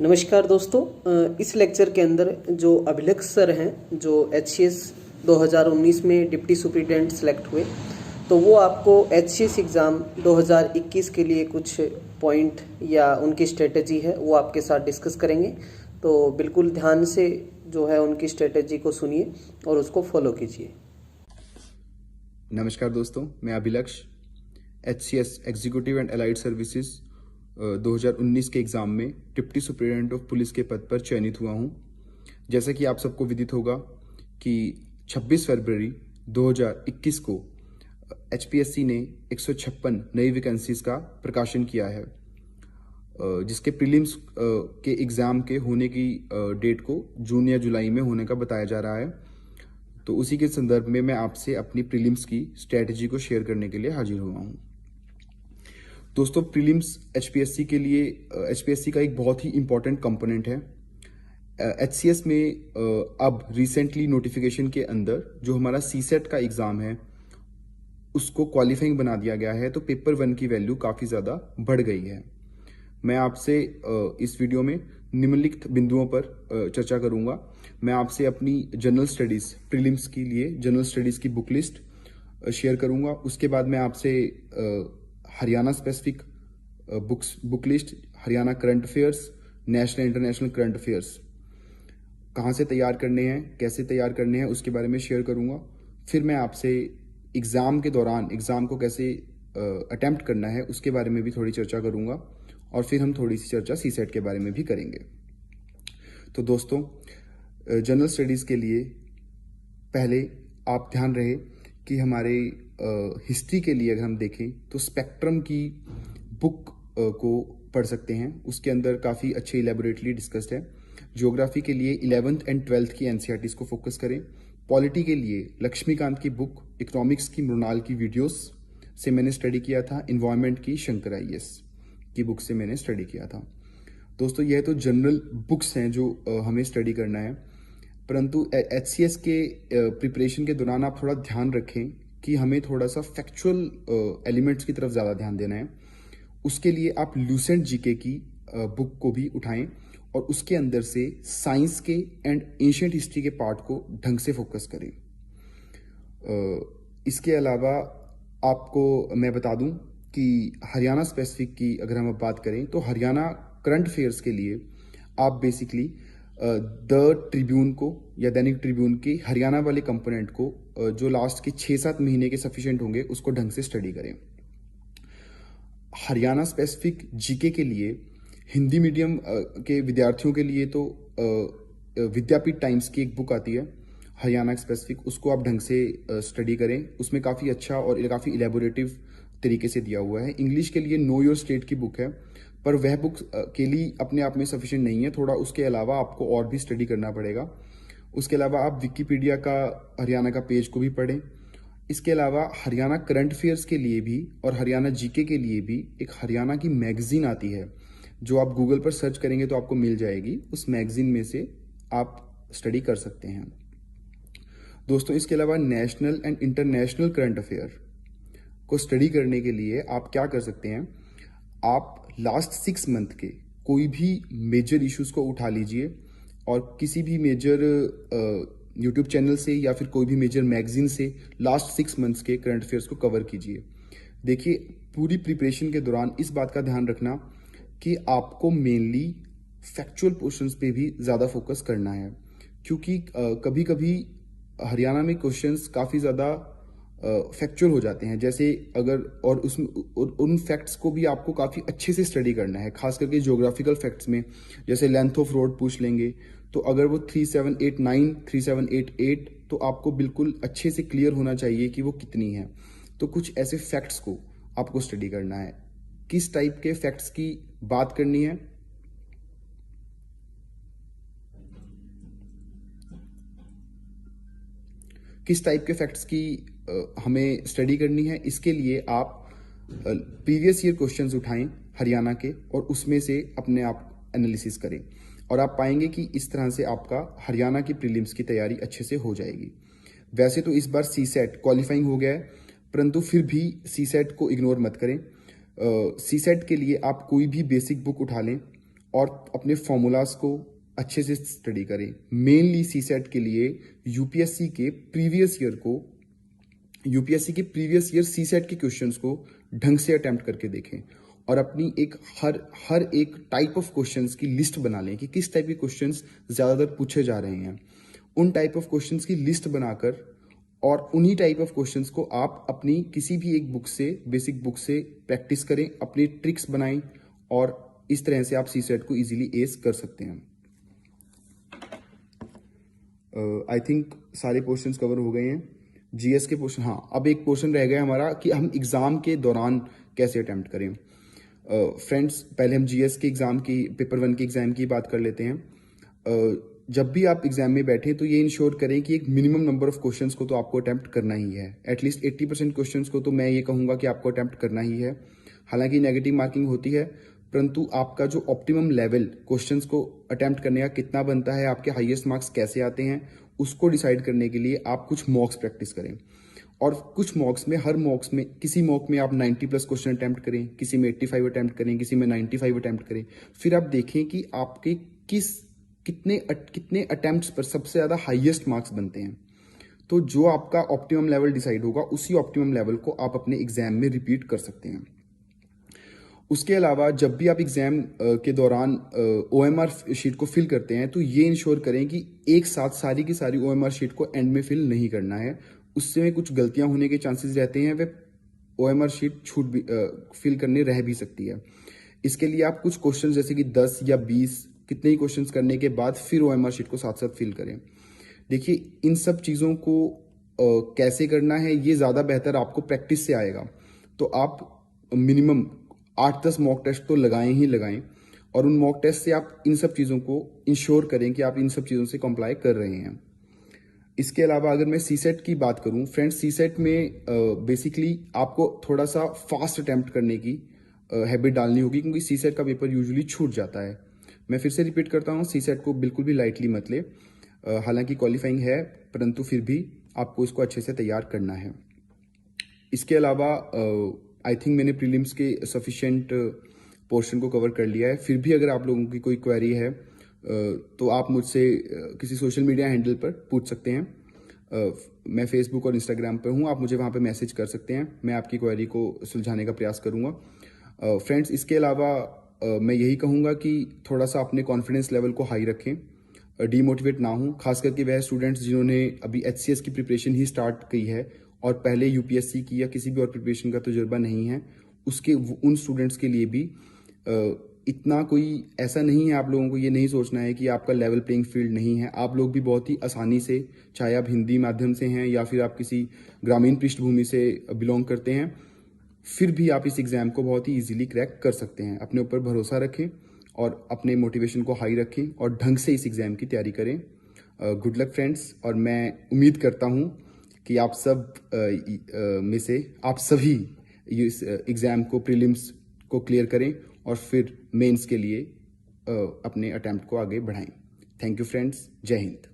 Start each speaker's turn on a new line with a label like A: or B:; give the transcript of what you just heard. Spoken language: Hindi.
A: नमस्कार दोस्तों। इस लेक्चर के अंदर जो अभिलेख सर हैं जो HCS 2019 में डिप्टी सुपरिटेंडेंट सेलेक्ट हुए, तो वो आपको HCS एग्ज़ाम 2021 के लिए कुछ पॉइंट या उनकी स्ट्रेटजी है वो आपके साथ डिस्कस करेंगे। तो बिल्कुल ध्यान से जो है उनकी स्ट्रेटजी को सुनिए और उसको फॉलो कीजिए।
B: नमस्कार दोस्तों, मैं Abhilaksh HCS executive and allied services 2019 के एग्ज़ाम में डिप्टी सुपरिटेंडेंट ऑफ पुलिस के पद पर चयनित हुआ हूं। जैसा कि आप सबको विदित होगा कि 26 फरवरी 2021 को HPSC ने 156 नई वैकेंसीज का प्रकाशन किया है, जिसके प्रीलिम्स के एग्ज़ाम के होने की डेट को जून या जुलाई में होने का बताया जा रहा है। तो उसी के संदर्भ में मैं आपसे अपनी प्रीलिम्स की स्ट्रैटेजी को शेयर करने के लिए हाजिर हुआ हूँ। दोस्तों, प्रीलिम्स HPSC का एक बहुत ही इम्पोर्टेंट कंपोनेंट है। HCS में अब रिसेंटली नोटिफिकेशन के अंदर जो हमारा CSET का एग्ज़ाम है उसको क्वालिफाइंग बना दिया गया है, तो पेपर 1 की वैल्यू काफ़ी ज़्यादा बढ़ गई है। मैं आपसे इस वीडियो में निम्नलिखित बिंदुओं पर चर्चा करूंगा। मैं आपसे अपनी जनरल स्टडीज़ प्रीलिम्स के लिए जनरल स्टडीज़ की बुक लिस्ट शेयर करूंगा। उसके बाद मैं आपसे Haryana specific book list, Haryana current affairs, national international current affairs कहाँ से तैयार करने हैं, कैसे तैयार करने हैं, उसके बारे में शेयर करूंगा। फिर मैं आपसे एग्ज़ाम के दौरान एग्ज़ाम को कैसे अटेम्प्ट करना है उसके बारे में भी थोड़ी चर्चा करूंगा, और फिर हम थोड़ी सी चर्चा CSET के बारे में भी करेंगे। तो दोस्तों, जनरल स्टडीज़ के लिए पहले आप ध्यान रहे कि हमारे हिस्ट्री के लिए अगर हम देखें तो स्पेक्ट्रम की बुक को पढ़ सकते हैं। उसके अंदर काफ़ी अच्छे इलेबोरेटली डिस्कस्ड है। ज्योग्राफी के लिए 11th एंड 12th की NCERTs को फोकस करें। पॉलिटी के लिए लक्ष्मीकांत की बुक, इकोनॉमिक्स की मृणाल की वीडियोस से मैंने स्टडी किया था। इन्वायरमेंट की शंकर IAS की बुक से मैंने स्टडी किया था। दोस्तों, यह तो जनरल बुक्स हैं जो हमें स्टडी करना है, परंतु HCS के प्रिपरेशन के दौरान आप थोड़ा ध्यान रखें कि हमें थोड़ा सा फैक्चुअल एलिमेंट्स की तरफ ज़्यादा ध्यान देना है। उसके लिए आप लूसेंट GK की बुक को भी उठाएं और उसके अंदर से साइंस के एंड एंशिएंट हिस्ट्री के पार्ट को ढंग से फोकस करें। इसके अलावा आपको मैं बता दूं कि हरियाणा स्पेसिफिक की अगर हम अब बात करें तो हरियाणा करंट अफेयर्स के लिए आप बेसिकली द ट्रिब्यून को या दैनिक ट्रिब्यून के हरियाणा वाले कंपोनेंट को जो लास्ट के 6-7 महीने के सफिशिएंट होंगे उसको ढंग से स्टडी करें। हरियाणा स्पेसिफिक GK के लिए हिंदी मीडियम के विद्यार्थियों के लिए तो विद्यापीठ टाइम्स की एक बुक आती है हरियाणा स्पेसिफिक, उसको आप ढंग से स्टडी करें। उसमें काफ़ी अच्छा और काफ़ी इलेबोरेटिव तरीके से दिया हुआ है। इंग्लिश के लिए नो योर स्टेट की बुक है, पर वह बुक के लिए अपने आप में सफिशिएंट नहीं है, थोड़ा उसके अलावा आपको और भी स्टडी करना पड़ेगा। उसके अलावा आप विकिपीडिया का हरियाणा का पेज को भी पढ़ें। इसके अलावा हरियाणा करंट अफेयर्स के लिए भी और हरियाणा GK के लिए भी एक हरियाणा की मैगजीन आती है जो आप गूगल पर सर्च करेंगे तो आपको मिल जाएगी। उस मैगजीन में से आप स्टडी कर सकते हैं। दोस्तों, इसके अलावा national and international current affair को स्टडी करने के लिए आप क्या कर सकते हैं, आप लास्ट 6 मंथ के कोई भी मेजर इश्यूज को उठा लीजिए और किसी भी मेजर यूट्यूब चैनल से या फिर कोई भी मेजर मैगजीन से लास्ट 6 मंथ्स के करंट अफेयर्स को कवर कीजिए। देखिए, पूरी प्रिपरेशन के दौरान इस बात का ध्यान रखना कि आपको मेनली फैक्चुअल पोर्शंस पे भी ज़्यादा फोकस करना है, क्योंकि कभी कभी हरियाणा में क्वेश्चंस काफ़ी ज़्यादा फैक्चुअल हो जाते हैं। जैसे अगर और उसमें उन फैक्ट्स को भी आपको काफ़ी अच्छे से स्टडी करना है, खास करके ज्योग्राफिकल फैक्ट्स में। जैसे लेंथ ऑफ रोड पूछ लेंगे, तो अगर वो 3789 3788, तो आपको बिल्कुल अच्छे से क्लियर होना चाहिए कि वो कितनी है। तो कुछ ऐसे फैक्ट्स को आपको स्टडी करना है। किस टाइप के फैक्ट्स की बात करनी है, किस टाइप के फैक्ट्स की हमें स्टडी करनी है, इसके लिए आप प्रीवियस ईयर क्वेश्चंस उठाएं हरियाणा के और उसमें से अपने आप एनालिसिस करें, और आप पाएंगे कि इस तरह से आपका हरियाणा की प्रीलिम्स की तैयारी अच्छे से हो जाएगी। वैसे तो इस बार CSET क्वालिफाइंग हो गया है, परंतु फिर भी CSET को इग्नोर मत करें। CSET के लिए आप कोई भी बेसिक बुक उठा लें और अपने फॉर्मूलाज को अच्छे से स्टडी करें। मेनली सीसेट के लिए यूपीएससी के प्रीवियस ईयर सीसेट के क्वेश्चंस को ढंग से अटेम्प्ट करके देखें और अपनी एक हर एक टाइप ऑफ क्वेश्चंस की लिस्ट बना लें कि किस टाइप के क्वेश्चंस ज़्यादातर पूछे जा रहे हैं। उन टाइप ऑफ क्वेश्चंस की लिस्ट बनाकर और उन्हीं टाइप ऑफ क्वेश्चंस को आप अपनी किसी भी एक बुक से, बेसिक बुक से प्रैक्टिस करें, अपनी ट्रिक्स बनाएं और इस तरह से आप सीसेट को इजीली एस कर सकते हैं। आई थिंक सारे क्वेश्चंस कवर हो गए हैं। जीएस के क्वेश्चन, हाँ, अब एक क्वेश्चन रह गया हमारा कि हम एग्जाम के दौरान कैसे अटेम्प्ट करें। फ्रेंड्स, पहले हम जीएस के एग्जाम की, पेपर 1 के एग्जाम की बात कर लेते हैं। जब भी आप एग्जाम में बैठे तो ये इंश्योर करें कि एक मिनिमम नंबर ऑफ क्वेश्चंस को तो आपको अटेम्प्ट करना ही है। एटलीस्ट 80% क्वेश्चंस को तो मैं ये कहूँगा कि आपको अटेम्प्ट करना ही है। हालांकि नेगेटिव मार्किंग होती है, परंतु आपका जो ऑप्टिमम लेवल क्वेश्चंस को अटेम्प्ट करने का कितना बनता है, आपके हाईएस्ट मार्क्स कैसे आते हैं, उसको डिसाइड करने के लिए आप कुछ मॉक्स प्रैक्टिस करें। और कुछ मॉक्स में, हर मॉक्स में, किसी मॉक में आप 90+ क्वेश्चन अटेम्प्ट करें, किसी में 85 अटेम्प्ट करें, किसी में 95 अटेम्प्ट करें। फिर आप देखें कि आपके कितने अटेम्प्ट्स पर सबसे ज़्यादा हाईएस्ट मार्क्स बनते हैं। तो जो आपका ऑप्टिमम लेवल डिसाइड होगा, उसी ऑप्टिमम लेवल को आप अपने एग्जाम में रिपीट कर सकते हैं। उसके अलावा जब भी आप एग्जाम के दौरान ओएमआर शीट को फिल करते हैं तो ये इंश्योर करें कि एक साथ सारी की सारी ओएमआर शीट को एंड में फिल नहीं करना है। उससे में कुछ गलतियां होने के चांसेस रहते हैं, वे ओएमआर शीट छूट भी फिल करने रह भी सकती है। इसके लिए आप कुछ क्वेश्चन जैसे कि 10 या 20 कितने ही क्वेश्चंस करने के बाद फिर ओएमआर शीट को साथ साथ फिल करें। देखिए, इन सब चीज़ों को कैसे करना है ये ज़्यादा बेहतर आपको प्रैक्टिस से आएगा। तो आप मिनिमम 8-10 मॉक टेस्ट तो लगाएं ही लगाएं और उन मॉक टेस्ट से आप इन सब चीज़ों को इंश्योर करें कि आप इन सब चीज़ों से कंप्लाई कर रहे हैं। इसके अलावा अगर मैं सीसेट की बात करूं, फ्रेंड्स, सीसेट में बेसिकली आपको थोड़ा सा फास्ट अटेम्प्ट करने की हैबिट डालनी होगी, क्योंकि सीसेट का पेपर यूजुअली छूट जाता है। मैं फिर से रिपीट करता हूं, सीसेट को बिल्कुल भी लाइटली मत ले। हालांकि क्वालिफाइंग है, परंतु फिर भी आपको इसको अच्छे से तैयार करना है। इसके अलावा आई थिंक मैंने प्रीलिम्स के सफिशिएंट पोर्शन को कवर कर लिया है। फिर भी अगर आप लोगों की कोई क्वेरी है तो आप मुझसे किसी सोशल मीडिया हैंडल पर पूछ सकते हैं। मैं फेसबुक और इंस्टाग्राम पर हूँ, आप मुझे वहाँ पे मैसेज कर सकते हैं। मैं आपकी क्वेरी को सुलझाने का प्रयास करूँगा। फ्रेंड्स, इसके अलावा मैं यही कहूँगा कि थोड़ा सा अपने कॉन्फिडेंस लेवल को हाई रखें, डीमोटिवेट ना हो। खास करके वह स्टूडेंट्स जिन्होंने अभी एचसीएस की प्रिपरेशन ही स्टार्ट की है और पहले यूपीएससी की या किसी भी और प्रिपरेशन का तजुर्बा नहीं है, उन स्टूडेंट्स के लिए भी इतना कोई ऐसा नहीं है। आप लोगों को ये नहीं सोचना है कि आपका लेवल प्लेइंग फील्ड नहीं है। आप लोग भी बहुत ही आसानी से, चाहे आप हिंदी माध्यम से हैं या फिर आप किसी ग्रामीण पृष्ठभूमि से बिलोंग करते हैं, फिर भी आप इस एग्ज़ाम को बहुत ही इजीली क्रैक कर सकते हैं। अपने ऊपर भरोसा रखें और अपने मोटिवेशन को हाई रखें और ढंग से इस एग्ज़ाम की तैयारी करें। गुड लक फ्रेंड्स, और मैं उम्मीद करता हूँ कि आप सब में से आप सभी इस एग्ज़ाम को, प्रीलिम्स को क्लियर करें और फिर मेंस के लिए अपने अटेम्प्ट को आगे बढ़ाएं। थैंक यू फ्रेंड्स, जय हिंद।